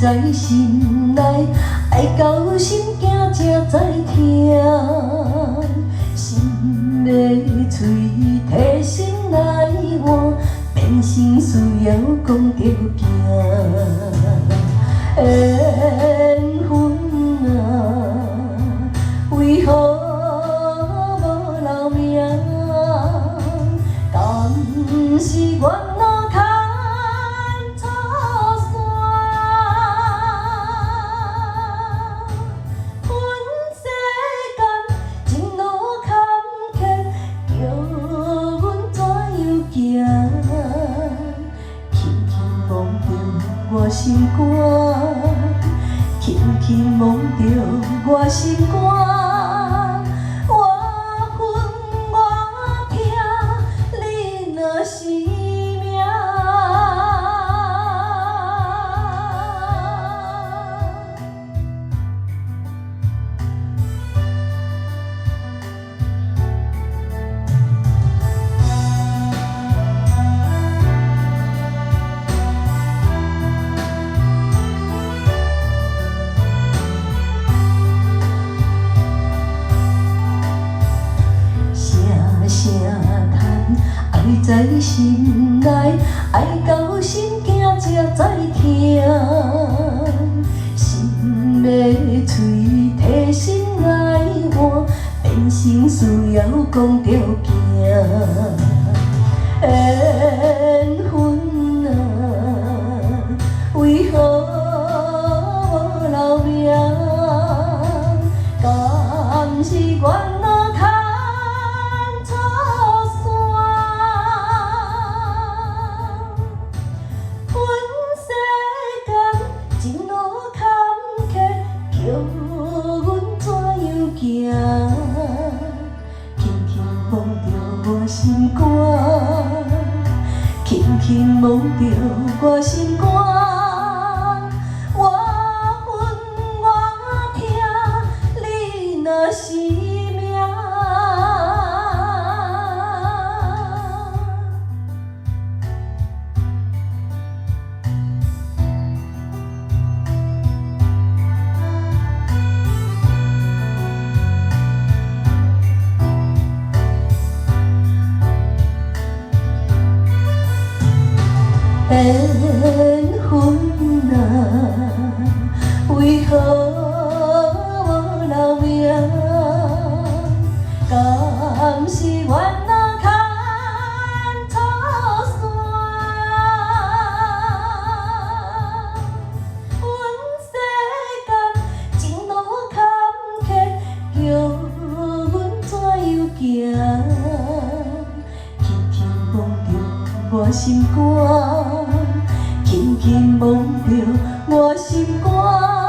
在心内，爱到心惊才知疼。心的嘴提心来换，变成需要讲着行。缘分啊，为何无留名？但是缘路牵错线，阮世间情路坎坷，叫阮怎样行？轻轻摸着我心肝，轻轻摸着我心肝。 是命，声声叹。 爱在心内，爱到心惊才知疼。心的嘴提心来换，变成需要讲着行。缘分啊，为何无留名？敢是缘路？ 情路坎坷，叫阮怎样行？轻轻摸着我心肝，轻轻摸着我心肝。我恨我疼，你若是命。 缘分啊，为何无留名？敢是缘路牵错线？阮世间情路坎坷，叫阮怎样行？轻轻摸着我心肝。 轻轻摸着我心肝。